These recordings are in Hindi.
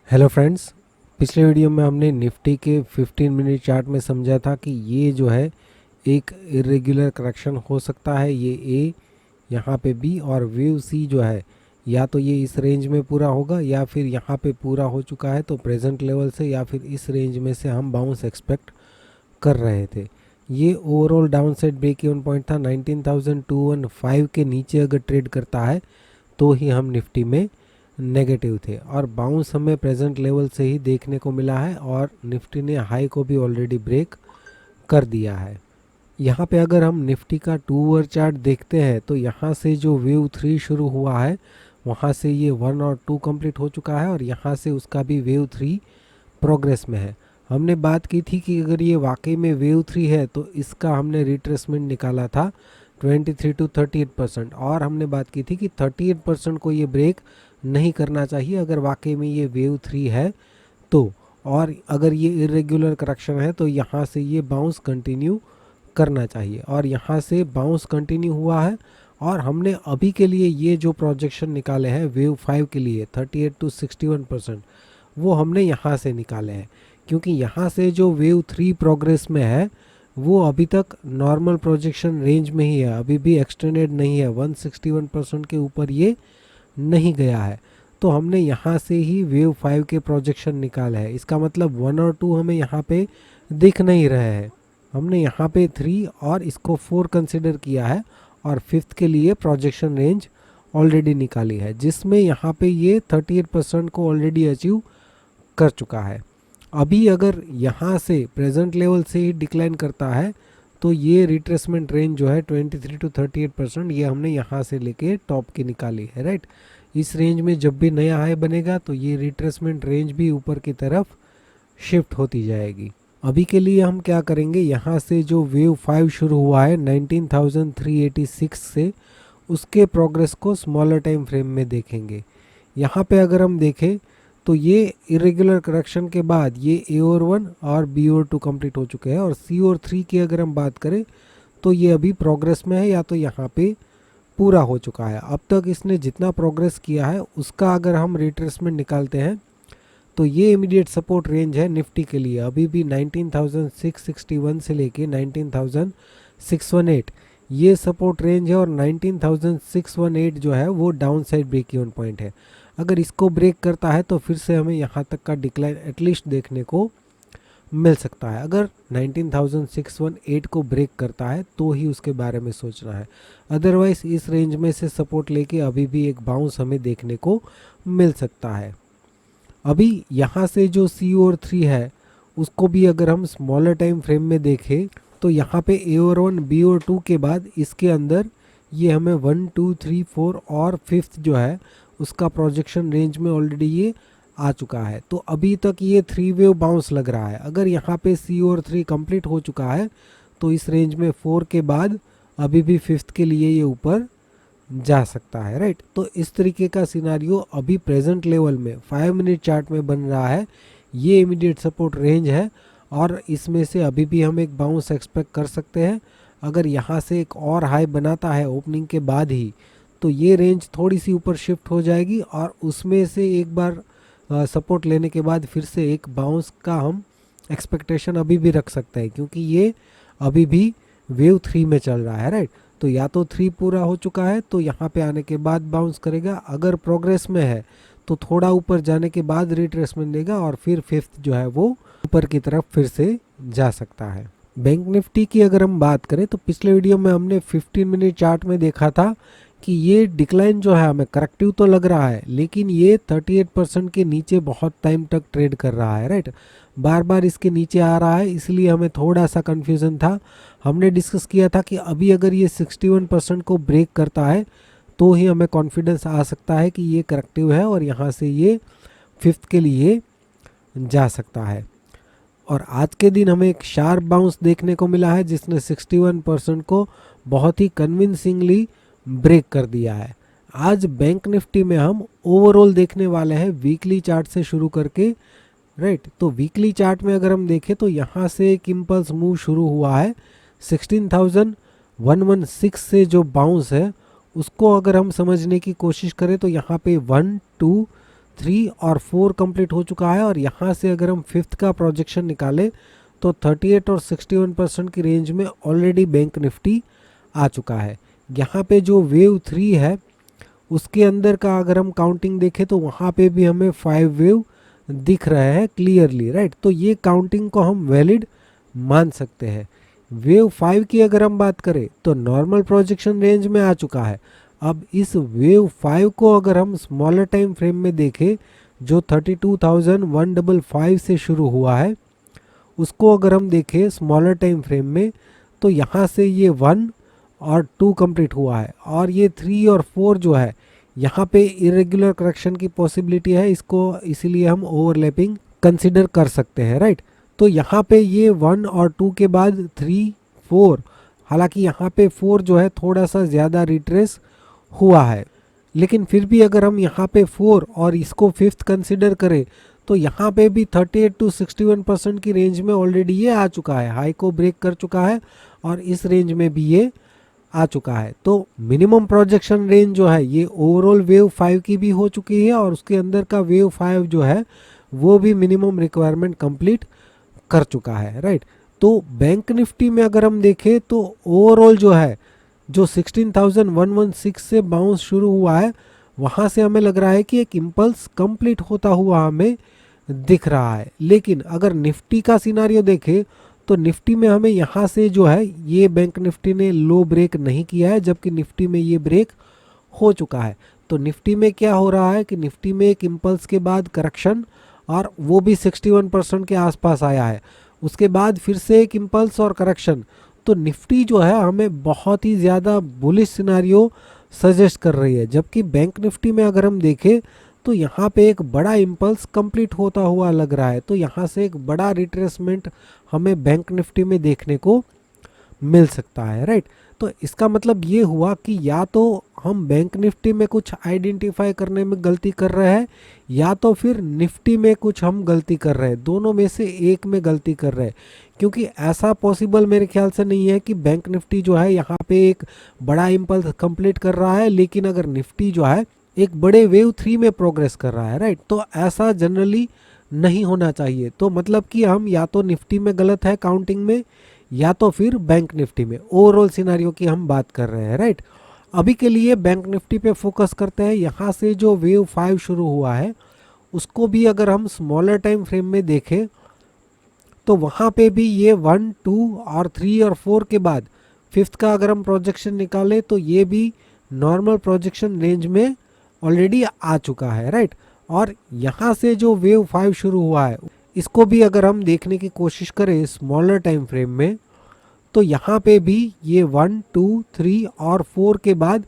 हेलो फ्रेंड्स, पिछले वीडियो में हमने निफ्टी के 15 मिनट चार्ट में समझा था कि ये जो है एक इरेगुलर करेक्शन हो सकता है। ये ए, यहाँ पे बी और वेव सी जो है या तो ये इस रेंज में पूरा होगा या फिर यहाँ पे पूरा हो चुका है तो प्रेजेंट लेवल से या फिर इस रेंज में से हम बाउंस एक्सपेक्ट कर रहे थे। ये overall down side break even point था 19,215 के नीचे अगर ट्रेड करता है तो ही हम निफ्टी में नेगेटिव थे और बाउंस हमें प्रेजेंट लेवल से ही देखने को मिला है और निफ्टी ने हाई को भी ऑलरेडी ब्रेक कर दिया है। यहाँ पे अगर हम निफ्टी का 2 आवर चार्ट देखते हैं तो यहाँ से जो वेव 3 शुरू हुआ है वहाँ से ये 1 और 2 कंप्लीट हो चुका है और यहाँ से उसका भी वेव 3 प्रोग्रेस में है। हमने बात की थी कि अगर ये वाकई में वेव 3 है तो इसका हमने रिट्रेसमेंट निकाला था 23 to 38% और हमने बात की थी कि 38% को ये ब्रेक नहीं करना चाहिए अगर वाकई में ये वेव 3 है तो, और अगर ये इरेगुलर करेक्शन है तो यहाँ से ये बाउंस कंटिन्यू करना चाहिए और यहाँ से बाउंस कंटिन्यू हुआ है। और हमने अभी के लिए ये जो प्रोजेक्शन निकाले हैं वेव 5 के लिए 38 to 61% वो हमने यहाँ से निकाले हैं, क्योंकि यहाँ से जो वेव 3 प्रोग्रेस में है वो अभी तक नॉर्मल प्रोजेक्शन रेंज में ही है, अभी भी एक्सटेंडेड नहीं है, 161% के ऊपर ये नहीं गया है। तो हमने यहाँ से ही वेव 5 के प्रोजेक्शन निकाले हैं। इसका मतलब 1 और 2 हमें यहाँ पे दिख नहीं रहे हैं। हमने यहाँ पे 3 और इसको 4 कंसिडर किया है और 5th के लिए प्रोजेक्शन रेंज ऑलरेडी निकाली है, जिसमें यहाँ पे ये 38% को ऑलरेडी अचीव कर चुका है। अभी अगर यहाँ से प्रेजेंट लेवल से ही डिक्लाइन करता है तो ये रिट्रेसमेंट रेंज जो है 23 to 38% ये हमने यहाँ से लेके टॉप की निकाली है, राइट। इस रेंज में जब भी नया हाई बनेगा तो ये रिट्रेसमेंट रेंज भी ऊपर की तरफ शिफ्ट होती जाएगी। अभी के लिए हम क्या करेंगे, यहाँ से जो वेव 5 शुरू हुआ है 19,386 से उसके प्रोग्रेस को स्मॉलर टाइम फ्रेम में देखेंगे। यहाँ पे अगर हम देखें तो ये इरेगुलर करेक्शन के बाद ये ए और 1 और बी और 2 कंप्लीट हो चुके हैं और सी और 3 की अगर हम बात करें तो ये अभी प्रोग्रेस में है या तो यहाँ पे पूरा हो चुका है। अब तक इसने जितना प्रोग्रेस किया है उसका अगर हम रिट्रेसमेंट निकालते हैं तो ये इमीडिएट सपोर्ट रेंज है निफ्टी के लिए अभी भी 19,661 से लेके 19,618 ये सपोर्ट रेंज है और 19,618 जो है वो down side break even point है। अगर इसको ब्रेक करता है तो फिर से हमें यहाँ तक का डिक्लाइन एटलीस्ट देखने को मिल सकता है। अगर 19,618 को ब्रेक करता है तो ही उसके बारे में सोचना है, अदरवाइज इस रेंज में से सपोर्ट लेके अभी भी एक बाउंस हमें देखने को मिल सकता है। अभी यहाँ से जो सी और 3 है उसको भी अगर हम स्मॉलर टाइम फ्रेम में देखें तो यहाँ पे ए और 1 बी और 2 के बाद इसके अंदर ये हमें 1 2 3 4 और 5th जो है उसका प्रोजेक्शन रेंज में ऑलरेडी ये आ चुका है। तो अभी तक ये 3 वेव बाउंस लग रहा है। अगर यहाँ पे सी और 3 कंप्लीट हो चुका है तो इस रेंज में 4 के बाद अभी भी 5th के लिए ये ऊपर जा सकता है, राइट। तो इस तरीके का सिनारियो अभी प्रेजेंट लेवल में 5 मिनट चार्ट में बन रहा है। ये इमीडिएट सपोर्ट रेंज है और इसमें से अभी भी हम एक बाउंस एक्सपेक्ट कर सकते हैं। अगर यहाँ से एक और हाई बनाता है ओपनिंग के बाद ही तो ये रेंज थोड़ी सी ऊपर शिफ्ट हो जाएगी और उसमें से एक बार सपोर्ट लेने के बाद फिर से एक बाउंस का हम एक्सपेक्टेशन अभी भी रख सकते हैं, क्योंकि ये अभी भी वेव 3 में चल रहा है, राइट। तो या तो 3 पूरा हो चुका है तो यहाँ पे आने के बाद बाउंस करेगा, अगर प्रोग्रेस में है तो थोड़ा ऊपर जाने के बाद रिट्रेसमेंट देगा और फिर 5th जो है वो ऊपर की तरफ फिर से जा सकता है। बैंक निफ्टी की अगर हम बात करें तो पिछले वीडियो में हमने 15 मिनट चार्ट में देखा था कि ये डिक्लाइन जो है हमें करेक्टिव तो लग रहा है लेकिन ये 38% के नीचे बहुत टाइम तक ट्रेड कर रहा है, राइट। बार बार इसके नीचे आ रहा है, इसलिए हमें थोड़ा सा कन्फ्यूज़न था। हमने डिस्कस किया था कि अभी अगर ये 61% को ब्रेक करता है तो ही हमें कॉन्फिडेंस आ सकता है कि ये करेक्टिव है और यहाँ से ये 5th के लिए जा सकता है। और आज के दिन हमें एक शार्प बाउंस देखने को मिला है जिसने 61% को बहुत ही कन्विंसिंगली ब्रेक कर दिया है। आज बैंक निफ्टी में हम ओवरऑल देखने वाले हैं वीकली चार्ट से शुरू करके, राइट। तो वीकली चार्ट में अगर हम देखें तो यहाँ से एक इम्पल्स मूव शुरू हुआ है 16,116 से जो बाउंस है उसको अगर हम समझने की कोशिश करें तो यहाँ पे 1 2 3 और 4 कंप्लीट हो चुका है और यहाँ से अगर हम फिफ्थ का प्रोजेक्शन निकालें तो 38 और 61% की रेंज में ऑलरेडी बैंक निफ्टी आ चुका है। यहाँ पे जो वेव 3 है उसके अंदर का अगर हम काउंटिंग देखें तो वहाँ पे भी हमें 5 वेव दिख रहे हैं क्लियरली, राइट। तो ये काउंटिंग को हम वैलिड मान सकते हैं। वेव 5 की अगर हम बात करें तो नॉर्मल प्रोजेक्शन रेंज में आ चुका है। अब इस वेव 5 को अगर हम स्मॉलर टाइम फ्रेम में देखें जो 32,155 से शुरू हुआ है, उसको अगर हम देखें स्मॉलर टाइम फ्रेम में तो यहाँ से ये 1 और 2 कंप्लीट हुआ है और ये 3 और 4 जो है यहाँ पे इरेगुलर करेक्शन की पॉसिबिलिटी है, इसको इसीलिए हम ओवरलैपिंग कंसिडर कर सकते हैं, राइट। तो यहाँ पे ये 1 और 2 के बाद 3 4, हालांकि यहाँ पे 4 जो है थोड़ा सा ज़्यादा रिट्रेस हुआ है, लेकिन फिर भी अगर हम यहाँ पे 4 और इसको फिफ्थ कंसिडर करें तो यहाँ पे भी 38 to 61% की रेंज में ऑलरेडी ये आ चुका है, हाई को ब्रेक कर चुका है और इस रेंज में भी ये आ चुका है। तो मिनिमम प्रोजेक्शन रेंज जो है ये ओवरऑल वेव 5 की भी हो चुकी है और उसके अंदर का वेव 5 जो है वो भी मिनिमम रिक्वायरमेंट कंप्लीट कर चुका है, राइट। तो बैंक निफ्टी में अगर हम देखें तो ओवरऑल जो है जो 16,116 से बाउंस शुरू हुआ है वहाँ से हमें लग रहा है कि एक इम्पल्स कंप्लीट होता हुआ हमें दिख रहा है। लेकिन अगर निफ्टी का सिनारियो देखें तो निफ्टी में हमें यहाँ से जो है ये बैंक निफ्टी ने लो ब्रेक नहीं किया है, जबकि निफ्टी में ये ब्रेक हो चुका है। तो निफ्टी में क्या हो रहा है कि निफ्टी में एक इम्पल्स के बाद करेक्शन और वो भी 61% के आसपास आया है, उसके बाद फिर से एक इम्पल्स और करेक्शन। तो निफ्टी जो है हमें बहुत ही ज़्यादा बुलिश सिनारियो सजेस्ट कर रही है, जबकि बैंक निफ्टी में अगर हम देखें तो यहाँ पे एक बड़ा इम्पल्स कंप्लीट होता हुआ लग रहा है। तो यहाँ से एक बड़ा रिट्रेसमेंट हमें बैंक निफ्टी में देखने को मिल सकता है, राइट। तो इसका मतलब ये हुआ कि या तो हम बैंक निफ्टी में कुछ आइडेंटिफाई करने में गलती कर रहे हैं या तो फिर निफ्टी में कुछ हम गलती कर रहे हैं, दोनों में से एक में गलती कर रहे हैं। क्योंकि ऐसा पॉसिबल मेरे ख्याल से नहीं है कि बैंक निफ्टी जो है यहाँ पे एक बड़ा इम्पल्स कंप्लीट कर रहा है लेकिन अगर निफ्टी जो है एक बड़े वेव 3 में प्रोग्रेस कर रहा है, राइट। तो ऐसा जनरली नहीं होना चाहिए। तो मतलब कि हम या तो निफ्टी में गलत है काउंटिंग में या तो फिर बैंक निफ्टी में, ओवरऑल सिनारियो की हम बात कर रहे हैं, राइट। अभी के लिए बैंक निफ्टी पे फोकस करते हैं। यहाँ से जो वेव 5 शुरू हुआ है उसको भी अगर हम स्मॉलर टाइम फ्रेम में देखें तो वहाँ पे भी ये 1 2 और 3 और 4 के बाद फिफ्थ का अगर हम प्रोजेक्शन निकालें तो ये भी नॉर्मल प्रोजेक्शन रेंज में ऑलरेडी आ चुका है, राइट। और यहाँ से जो वेव 5 शुरू हुआ है इसको भी अगर हम देखने की कोशिश करें स्मॉलर टाइम फ्रेम में तो यहाँ पे भी ये 1 2 3 और 4 के बाद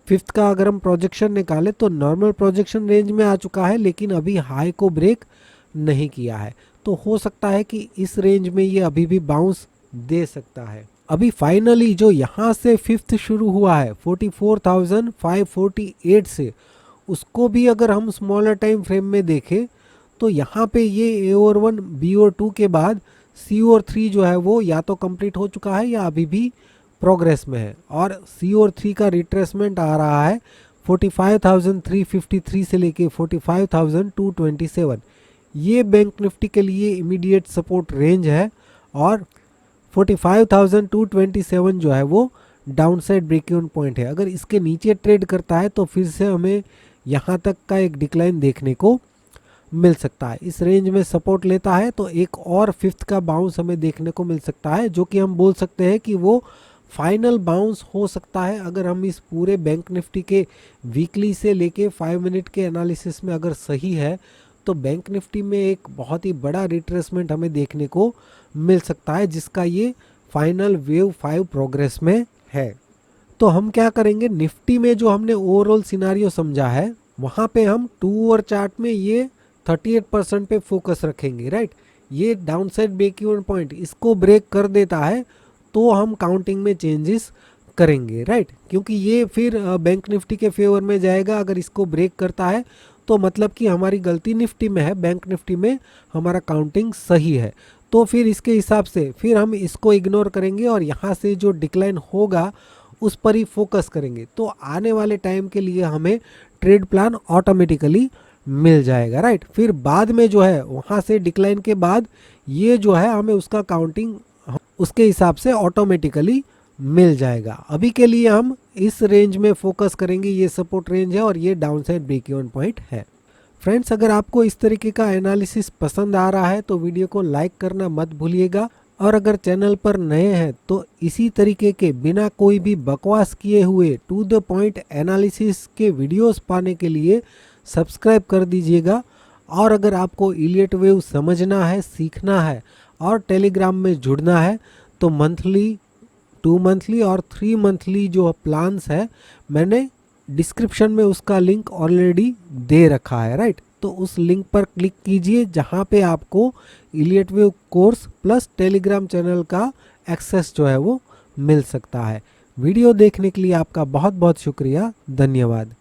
फिफ्थ का अगर हम प्रोजेक्शन निकालें तो नॉर्मल प्रोजेक्शन रेंज में आ चुका है लेकिन अभी हाई को ब्रेक नहीं किया है। तो हो सकता है कि इस रेंज में ये अभी भी बाउंस दे सकता है। अभी फाइनली जो यहाँ से फिफ्थ शुरू हुआ है 44,548 से, उसको भी अगर हम स्मॉलर टाइम फ्रेम में देखें तो यहाँ पे ये ए और 1 बी और 2 के बाद सी और 3 जो है वो या तो कंप्लीट हो चुका है या अभी भी प्रोग्रेस में है और सी और 3 का रिट्रेसमेंट आ रहा है 45,353 से लेके 45,227। ये बैंक निफ्टी के लिए इमीडिएट सपोर्ट रेंज है और 45,227 जो है वो डाउनसाइड ब्रेक इवन पॉइंट है। अगर इसके नीचे ट्रेड करता है तो फिर से हमें यहाँ तक का एक डिक्लाइन देखने को मिल सकता है। इस रेंज में सपोर्ट लेता है तो एक और फिफ्थ का बाउंस हमें देखने को मिल सकता है, जो कि हम बोल सकते हैं कि वो फाइनल बाउंस हो सकता है। अगर हम इस पूरे बैंक निफ्टी के वीकली से लेके 5 मिनट के एनालिसिस में अगर सही है तो बैंक निफ्टी में एक बहुत ही बड़ा रिट्रेसमेंट हमें देखने को मिल सकता है, जिसका ये फाइनल वेव 5 प्रोग्रेस में है। तो हम क्या करेंगे, निफ्टी में जो हमने ओवरऑल सिनारियो समझा है वहाँ पे हम 2 और चार्ट में ये 38% पे फोकस रखेंगे, राइट। ये डाउनसाइड ब्रेक इवन पॉइंट इसको ब्रेक कर देता है तो हम काउंटिंग में चेंजेस करेंगे, राइट, क्योंकि ये फिर बैंक निफ्टी के फेवर में जाएगा। अगर इसको ब्रेक करता है तो मतलब कि हमारी गलती निफ्टी में है, बैंक निफ्टी में हमारा काउंटिंग सही है। तो फिर इसके हिसाब से फिर हम इसको इग्नोर करेंगे और यहाँ से जो डिक्लाइन होगा उस पर ही फोकस करेंगे। तो आने वाले टाइम के लिए हमें ट्रेड प्लान ऑटोमेटिकली मिल जाएगा, राइट। फिर बाद में जो है वहाँ से डिक्लाइन के बाद ये जो है हमें उसका काउंटिंग उसके हिसाब से ऑटोमेटिकली मिल जाएगा। अभी के लिए हम इस रेंज में फोकस करेंगे, ये सपोर्ट रेंज है और ये डाउनसाइड ब्रेक इवन पॉइंट है। फ्रेंड्स, अगर आपको इस तरीके का एनालिसिस पसंद आ रहा है तो वीडियो को लाइक करना मत भूलिएगा, और अगर चैनल पर नए हैं तो इसी तरीके के बिना कोई भी बकवास किए हुए टू द पॉइंट एनालिसिस के वीडियोस पाने के लिए सब्सक्राइब कर दीजिएगा। और अगर आपको इलियट वेव समझना है, सीखना है और टेलीग्राम में जुड़ना है तो मंथली, 2 मंथली और 3 मंथली जो प्लान्स है मैंने डिस्क्रिप्शन में उसका लिंक ऑलरेडी दे रखा है, राइट। तो उस लिंक पर क्लिक कीजिए जहाँ पे आपको Elliot wave course plus Telegram channel का एक्सेस जो है वो मिल सकता है। वीडियो देखने के लिए आपका बहुत बहुत शुक्रिया, धन्यवाद।